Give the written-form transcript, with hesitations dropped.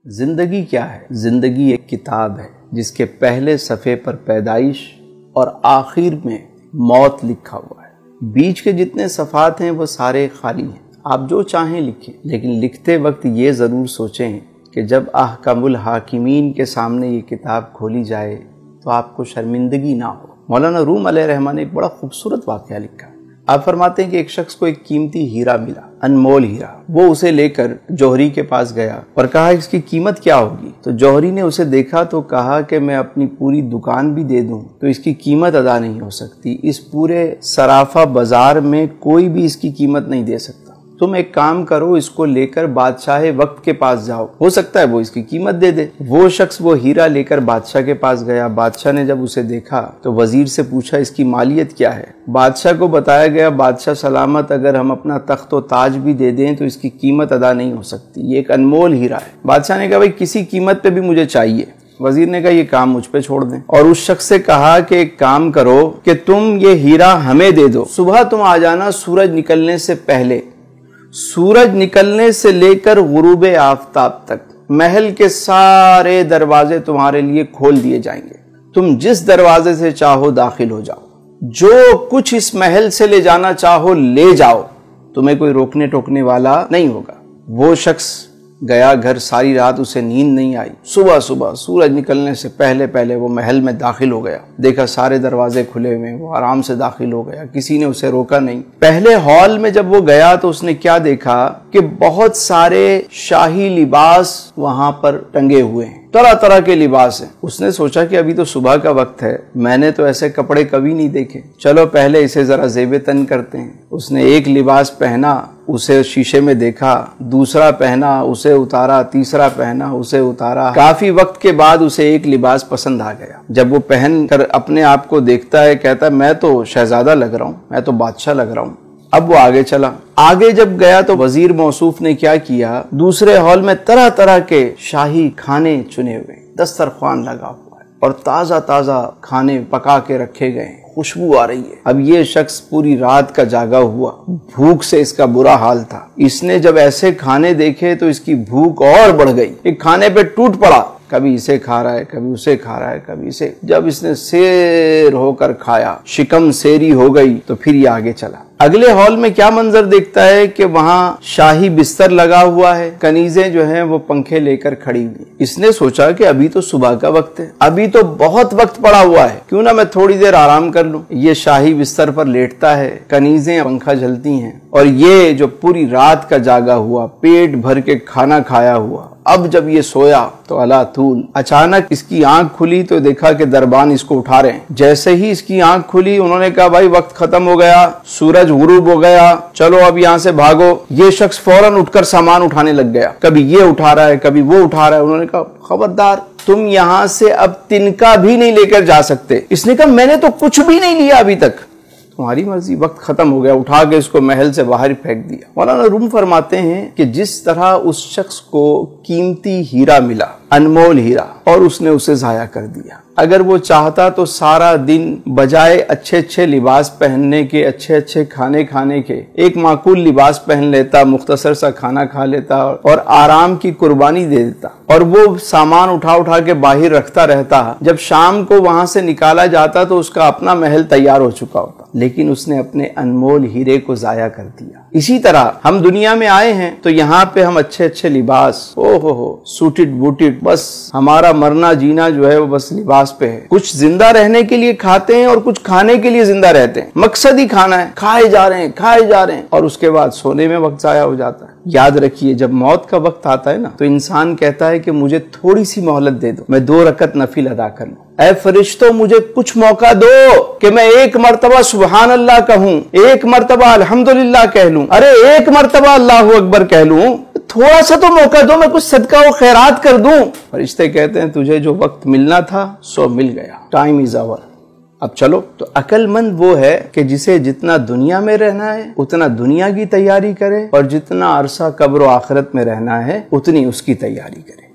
زندگی کیا ہے؟ زندگی ایک کتاب ہے جس کے پہلے صفحے پر پیدائش اور آخر میں موت لکھا ہوا ہے۔ بیچ کے جتنے صفحات ہیں وہ سارے خالی ہیں، آپ جو چاہیں لکھیں، لیکن لکھتے وقت یہ ضرور سوچیں کہ جب احکم الحاکمین کے سامنے یہ کتاب کھولی جائے تو آپ کو شرمندگی نہ ہو۔ مولانا روم علیہ الرحمٰن نے ایک بڑا خوبصورت واقعہ لکھا۔ آپ فرماتے ہیں کہ ایک شخص کو ایک قیمتی ہیرا ملا، انمول ہیرا۔ وہ اسے لے کر جوہری کے پاس گیا اور کہا اس کی قیمت کیا ہوگی؟ تو جوہری نے اسے دیکھا تو کہا کہ میں اپنی پوری دکان بھی دے دوں تو اس کی قیمت ادا نہیں ہو سکتی، اس پورے سرافہ بازار میں کوئی بھی اس کی قیمت نہیں دے سکتا۔ تم ایک کام کرو، اس کو لے کر بادشاہ وقت کے پاس جاؤ، ہو سکتا ہے وہ اس کی قیمت دے دے۔ وہ شخص وہ ہیرا لے کر بادشاہ کے پاس گیا۔ بادشاہ نے جب اسے دیکھا تو وزیر سے پوچھا اس کی مالیت کیا ہے؟ بادشاہ کو بتایا گیا بادشاہ سلامت اگر ہم اپنا تخت و تاج بھی دے دیں تو اس کی قیمت ادا نہیں ہو سکتی، یہ ایک انمول ہیرا ہے۔ بادشاہ نے کہا بھائی کسی قیمت پہ بھی مجھے چاہیے۔ وزیر نے کہا یہ کام مجھ پہ چھوڑ دیں، اور اس شخص سے کہا کہ ایک کام کرو کہ تم یہ ہیرا ہمیں دے دو، صبح تم آ جانا سورج نکلنے سے پہلے، سورج نکلنے سے لے کر غروب آفتاب تک محل کے سارے دروازے تمہارے لیے کھول دیے جائیں گے، تم جس دروازے سے چاہو داخل ہو جاؤ، جو کچھ اس محل سے لے جانا چاہو لے جاؤ، تمہیں کوئی روکنے ٹوکنے والا نہیں ہوگا۔ وہ شخص گیا گھر، ساری رات اسے نیند نہیں آئی۔ صبح سورج نکلنے سے پہلے وہ محل میں داخل ہو گیا، دیکھا سارے دروازے کھلے ہوئے، وہ آرام سے داخل ہو گیا، کسی نے اسے روکا نہیں۔ پہلے ہال میں جب وہ گیا تو اس نے کیا دیکھا کہ بہت سارے شاہی لباس وہاں پر ٹنگے ہوئے ہیں، طرح طرح کے لباس ہیں۔ اس نے سوچا کہ ابھی تو صبح کا وقت ہے، میں نے تو ایسے کپڑے کبھی نہیں دیکھے، چلو پہلے اسے ذرا زیب تن کرتے ہیں۔ اس نے ایک لباس پہنا، اسے شیشے میں دیکھا، دوسرا پہنا، اسے اتارا، تیسرا پہنا، اسے اتارا۔ کافی وقت کے بعد اسے ایک لباس پسند آ گیا۔ جب وہ پہن کر اپنے آپ کو دیکھتا ہے، کہتا ہے میں تو شہزادہ لگ رہا ہوں، میں تو بادشاہ لگ رہا ہوں۔ اب وہ آگے چلا، آگے جب گیا تو وزیر موصوف نے کیا کیا، دوسرے ہال میں طرح طرح کے شاہی کھانے چنے ہوئے، دسترخوان لگا ہوا ہے اور تازہ کھانے پکا کے رکھے گئے ہیں، خوشبو آ رہی ہے۔ اب یہ شخص پوری رات کا جاگا ہوا، بھوک سے اس کا برا حال تھا۔ اس نے جب ایسے کھانے دیکھے تو اس کی بھوک اور بڑھ گئی، ایک کھانے پہ ٹوٹ پڑا، کبھی اسے کھا رہا ہے، کبھی اسے کھا رہا ہے، کبھی اسے۔ جب اس نے سیر ہو کر کھایا، شکم سیری ہو گئی، تو پھر یہ آگے چلا۔ اگلے ہال میں کیا منظر دیکھتا ہے کہ وہاں شاہی بستر لگا ہوا ہے، کنیزیں جو ہیں وہ پنکھے لے کر کھڑی ہوئی۔ اس نے سوچا کہ ابھی تو صبح کا وقت ہے، ابھی تو بہت وقت پڑا ہوا ہے، کیوں نہ میں تھوڑی دیر آرام کر لوں۔ یہ شاہی بستر پر لیٹتا ہے، کنیزیں پنکھا جھلتی ہیں، اور یہ جو پوری رات کا جاگا ہوا، پیٹ بھر کے کھانا کھایا ہوا، اب جب یہ سویا تو اللہ طول اچانک اس کی آنکھ کھلی تو دیکھا کہ دربان اس کو اٹھا رہے ہیں۔ جیسے ہی اس کی آنکھ کھلی انہوں نے کہا بھائی وقت ختم ہو گیا، سورج غروب ہو گیا، چلو اب یہاں سے بھاگو۔ یہ شخص فوراً اٹھ کر سامان اٹھانے لگ گیا، کبھی یہ اٹھا رہا ہے، کبھی وہ اٹھا رہا ہے۔ انہوں نے کہا خبردار، تم یہاں سے اب تنکا بھی نہیں لے کر جا سکتے۔ اس نے کہا میں نے تو کچھ بھی نہیں لیا ابھی تک، تمہاری مرضی، وقت ختم ہو گیا۔ اٹھا کے اس کو محل سے باہر پھینک دیا۔ مولانا روم فرماتے ہیں کہ جس طرح اس شخص کو قیمتی ہیرا ملا، انمول ہیرا، اور اس نے اسے ضائع کر دیا، اگر وہ چاہتا تو سارا دن بجائے اچھے لباس پہننے کے، اچھے کھانے کھانے کے، ایک معقول لباس پہن لیتا، مختصر سا کھانا کھا لیتا اور آرام کی قربانی دے دیتا، اور وہ سامان اٹھا کے باہر رکھتا رہتا۔ جب شام کو وہاں سے نکالا جاتا تو اس کا اپنا محل تیار ہو چکا ہوتا، لیکن اس نے اپنے انمول ہیرے کو ضائع کر دیا۔ اسی طرح ہم دنیا میں آئے ہیں تو یہاں پہ ہم اچھے لباس، سوٹڈ بوٹڈ، بس ہمارا مرنا جینا جو ہے وہ بس لباس پہ ہے۔ کچھ زندہ رہنے کے لیے کھاتے ہیں اور کچھ کھانے کے لیے زندہ رہتے ہیں، مقصد ہی کھانا ہے، کھائے جا رہے ہیں، اور اس کے بعد سونے میں وقت ضائع ہو جاتا ہے۔ یاد رکھیے جب موت کا وقت آتا ہے نا تو انسان کہتا ہے کہ مجھے تھوڑی سی مہلت دے دو، میں 2 رکعت نفل ادا کر لوں، اے فرشتوں مجھے کچھ موقع دو کہ میں 1 مرتبہ سبحان اللہ کہوں، 1 مرتبہ الحمدللہ کہہ لوں، ارے 1 مرتبہ اللہ اکبر کہہ لوں، تھوڑا سا تو موقع دو، میں کچھ صدقہ و خیرات کر دوں۔ فرشتے کہتے ہیں تجھے جو وقت ملنا تھا سو مل گیا، ٹائم از اوور، اب چلو۔ تو عقل مند وہ ہے کہ جسے جتنا دنیا میں رہنا ہے اتنا دنیا کی تیاری کرے، اور جتنا عرصہ قبر و آخرت میں رہنا ہے اتنی اس کی تیاری کرے۔